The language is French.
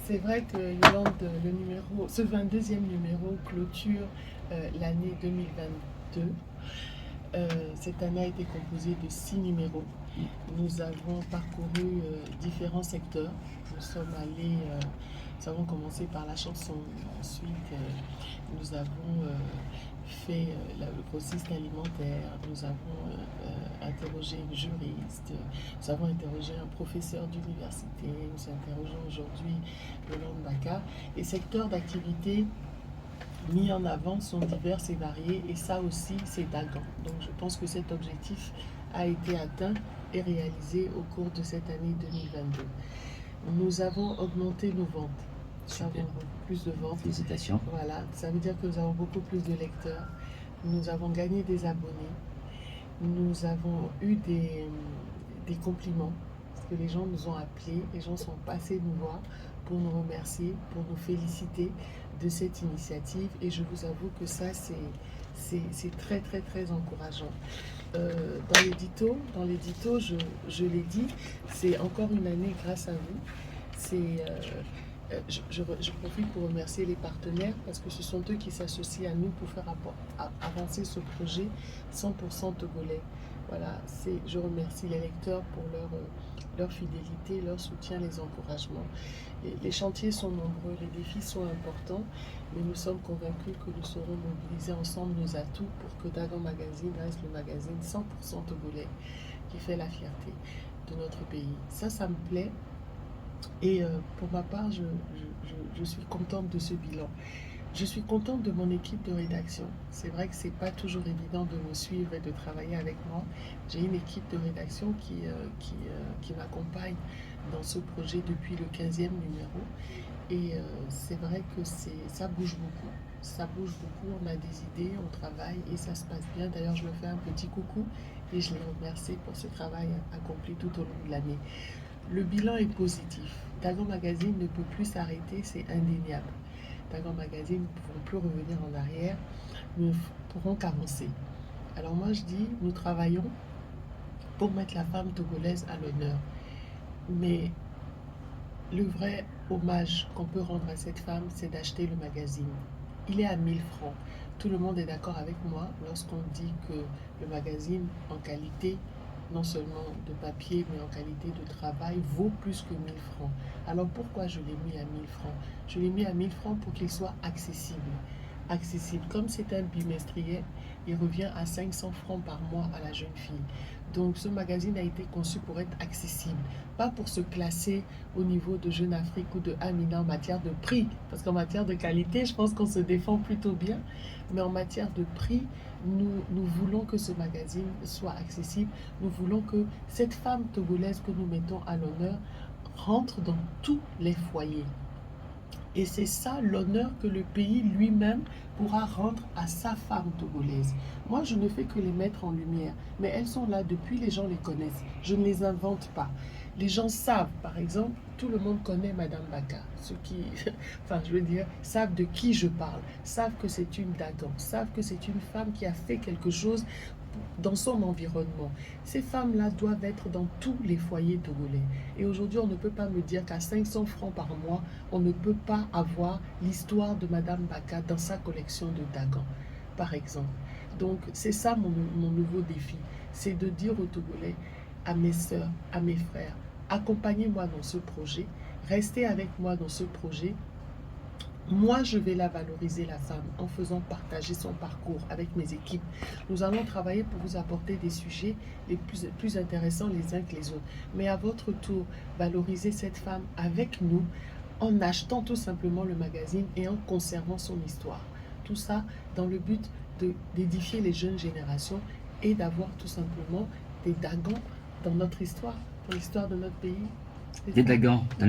C'est vrai que Yolande, ce 22e numéro clôture l'année 2022. Cette année a été composée de 6 numéros. Nous avons parcouru différents secteurs. Nous avons commencé par la chanson. Ensuite, nous avons fait le grossiste alimentaire. Nous avons interrogé une juriste. Nous avons interrogé un professeur d'université. Nous interrogeons aujourd'hui Yolande Baka. Les secteurs d'activité mis en avant sont divers et variés, et ça aussi c'est Dagan. Donc je pense que cet objectif a été atteint et réalisé au cours de cette année 2022. Nous avons augmenté nos ventes. Nous avons beaucoup plus de ventes. Félicitations. Voilà, ça veut dire que nous avons beaucoup plus de lecteurs. Nous avons gagné des abonnés. Nous avons eu des compliments, parce que les gens nous ont appelés, les gens sont passés nous voir pour nous remercier, pour nous féliciter de cette initiative, et je vous avoue que ça c'est très très très encourageant. Dans l'édito, je l'ai dit, c'est encore une année grâce à vous. Je profite pour remercier les partenaires, parce que ce sont eux qui s'associent à nous pour faire avancer ce projet 100% togolais. Voilà, je remercie les lecteurs pour leur fidélité, leur soutien, les encouragements. Les chantiers sont nombreux, les défis sont importants, mais nous sommes convaincus que nous saurons mobiliser ensemble nos atouts pour que Dagan Magazine reste le magazine 100% togolais qui fait la fierté de notre pays. Ça me plaît. Et pour ma part, je suis contente de ce bilan. Je suis contente de mon équipe de rédaction. C'est vrai que c'est pas toujours évident de me suivre et de travailler avec moi. J'ai une équipe de rédaction qui m'accompagne dans ce projet depuis le 15e numéro. Et c'est vrai que ça bouge beaucoup. Ça bouge beaucoup, on a des idées, on travaille et ça se passe bien. D'ailleurs, je me fais un petit coucou et je les remercie pour ce travail accompli tout au long de l'année. Le bilan est positif. Dagan Magazine ne peut plus s'arrêter, c'est indéniable. Dagan Magazine ne pourront plus revenir en arrière, nous ne pourrons qu'avancer. Alors moi je dis, nous travaillons pour mettre la femme togolaise à l'honneur. Mais le vrai hommage qu'on peut rendre à cette femme, c'est d'acheter le magazine. Il est à 1000 francs. Tout le monde est d'accord avec moi lorsqu'on dit que le magazine en qualité, non seulement de papier, mais en qualité de travail, vaut plus que 1000 francs. Alors pourquoi je l'ai mis à 1000 francs? Je l'ai mis à 1000 francs pour qu'il soit accessible. Comme c'est un bimestriel, il revient à 500 francs par mois à la jeune fille. Donc ce magazine a été conçu pour être accessible, pas pour se classer au niveau de Jeune Afrique ou de Amina en matière de prix, parce qu'en matière de qualité, je pense qu'on se défend plutôt bien, mais en matière de prix, nous voulons que ce magazine soit accessible, nous voulons que cette femme togolaise que nous mettons à l'honneur rentre dans tous les foyers. Et c'est ça l'honneur que le pays lui-même pourra rendre à sa femme togolaise. Moi, je ne fais que les mettre en lumière, mais elles sont là depuis, les gens les connaissent. Je ne les invente pas. Les gens savent, par exemple, tout le monde connaît Madame Baka. Ceux qui, savent de qui je parle, savent que c'est une Dagan, savent que c'est une femme qui a fait quelque chose dans son environnement. Ces femmes-là doivent être dans tous les foyers togolais. Et aujourd'hui, on ne peut pas me dire qu'à 500 francs par mois, on ne peut pas avoir l'histoire de Madame Baka dans sa collection de Dagan, par exemple. Donc, c'est ça mon nouveau défi. C'est de dire aux Togolais, à mes sœurs, à mes frères, accompagnez-moi dans ce projet, restez avec moi dans ce projet. Moi, je vais la valoriser, la femme, en faisant partager son parcours avec mes équipes. Nous allons travailler pour vous apporter des sujets les plus intéressants les uns que les autres. Mais à votre tour, valorisez cette femme avec nous en achetant tout simplement le magazine et en conservant son histoire. Tout ça dans le but d'édifier les jeunes générations et d'avoir tout simplement des Dagans dans notre histoire, dans l'histoire de notre pays. Des Dagans dans